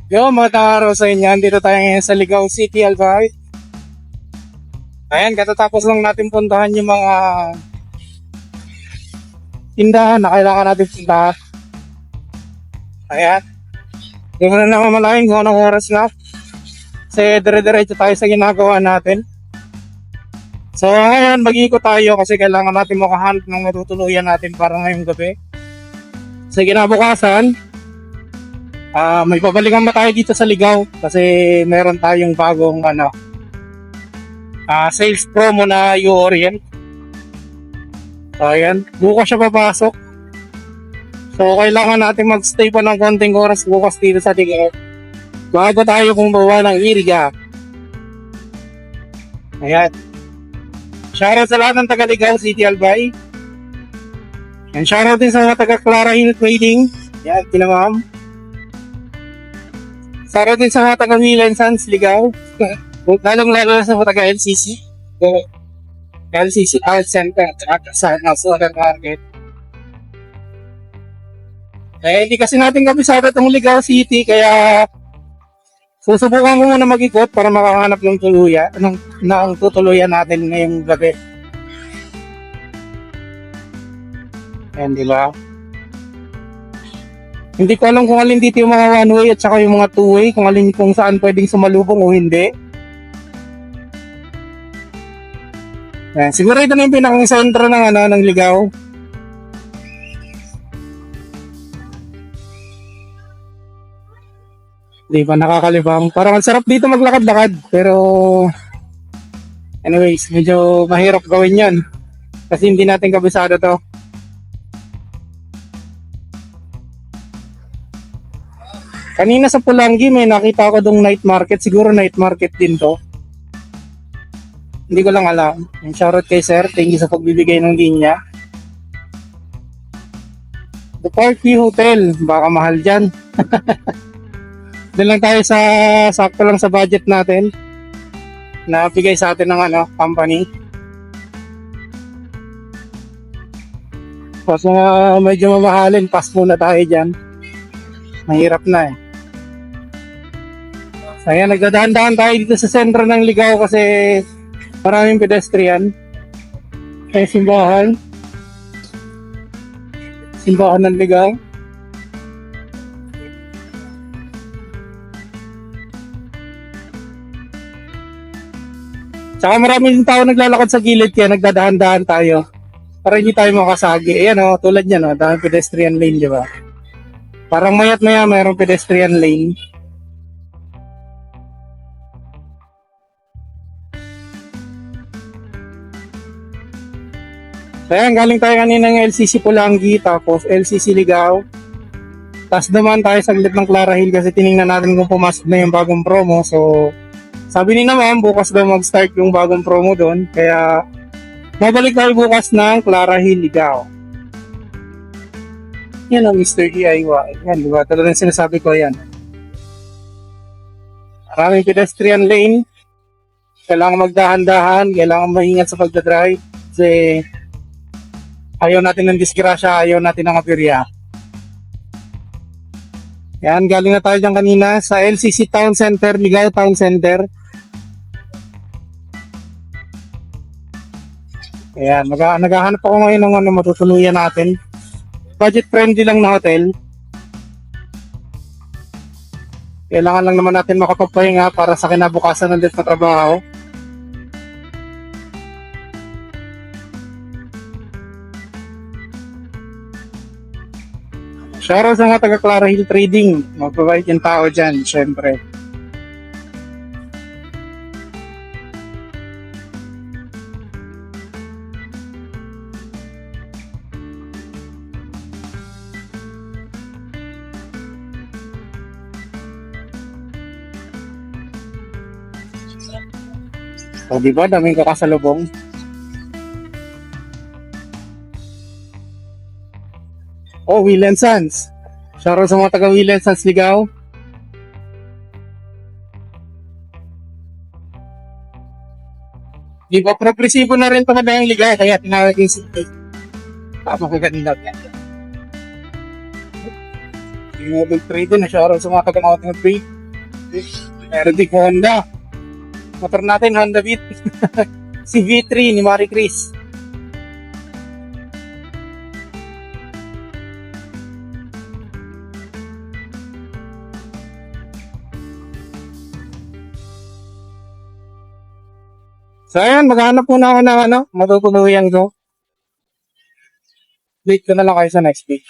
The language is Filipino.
Yo, mga araw sa inyo. Dito tayo ngayon sa Ligao City, Albay. Ayan, katatapos lang natin puntahan yung mga tindahan na kailangan natin puntahan. Ayan. Hindi mo na namamalayan kung anong oras na. Kasi dire-diretso tayo sa ginagawa natin. So ngayon, mag-iikot tayo kasi kailangan natin makahanap ng matutuluyan natin para ngayong gabi. Sa kinabukasan, may babalikan ba tayo dito sa Ligao kasi meron tayong bagong sales promo na U-Orient. So ayan, bukas siya papasok. So kailangan natin magstay pa ng konting oras bukas dito sa Ligao bago tayo bumaba ng Iriga. Ayan. Shoutout sa lahat ng taga Ligao City, Albay. And shoutout din sa mga taga Clara Hill Trading. Yan, kina ma'am. Shoutout din sa mga taga Milan Sans, Ligao. Lalong-lalo na sa mga taga LCC. LCC Out Center at sa Southern Market. Hindi kasi natin kabisado itong Ligao City, kaya susubukan ko muna mag-ikot para makahanap ng tuluyan, ng tutuluyan natin ngayong gabi. Ayan, di ba? Hindi ko alam kung alin dito yung mga one way at saka yung mga two way, kung alin kung saan pwedeng sumalubong o hindi. Ayan, siguro ito na yung pinakang-sentro ng Ligao. Di ba nakakalibang? Parang ang sarap dito maglakad-lakad. Pero anyways, medyo mahirap gawin yan. Kasi hindi natin kabisado to. Kanina sa Pulangi may nakita ko dong night market. Siguro night market din to. Hindi ko lang alam. Shoutout kay sir. Thank you sa pagbibigay ng linya. The Parkview Hotel. Baka mahal dyan. Doon lang tayo sa sakto lang sa budget natin na bigay sa atin ng company. Tapos medyo mamahalin, pass muna tayo dyan. Mahirap na eh. So ayan, nagdadaan-daan tayo dito sa sentro ng Ligao kasi maraming pedestrian. May simbahan. Simbahan ng Ligao. Saka marami din tao naglalakad sa gilid kaya nagdadahan-dahan tayo para hindi tayo makasagi. Ayan tulad yan dahil pedestrian lane, di ba? Parang mayat maya mayroong pedestrian lane. So ayan, galing tayo kanina ng LCC Pulangi, tapos LCC Ligao. Tapos naman tayo saglit ng Clara Hill kasi tinignan natin kung pumasok na yung bagong promo. So sabi ni naman, bukas daw mag-start yung bagong promo doon. Kaya, babalik tayo bukas ng Clara Hill, Ligao. Yan ang Mr. DIY. Yan, diba? Talagang sinasabi ko yan. Maraming pedestrian lane. Kailangan magdahan-dahan. Kailangan maingat sa pagdadrive. Kasi, ayaw natin ng disgrasya. Ayaw natin ng aperya. Yan, galing na tayo dyan kanina sa LCC Town Center, Ligao Town Center. Ayan, naghahanap ako ngayon ng matutuluyan natin. Budget friendly lang na hotel. Kailangan lang naman natin makapagpahinga para sa kinabukasan ng na trabaho. Shoutout sa mga taga Clara Hill Trading. Mag-provide yung tao dyan, syempre. O diba, daming kakasalubong. Will and Sons. Shoutout sa mga taga Will and Sons Ligao. Di ba, progresibo na rin pa na yung Ligao, kaya tinawag yung city. Tama ko kanina. Yung big 3 din, na-shoutout sa mga taga-mountain ng 3. Erdic Honda. Motor natin, Honda Beat. Si V3 ni Marie Chris. So ayan, maghanap muna ako ng matutuluyan ko. Wait ko na lang kayo sa next week.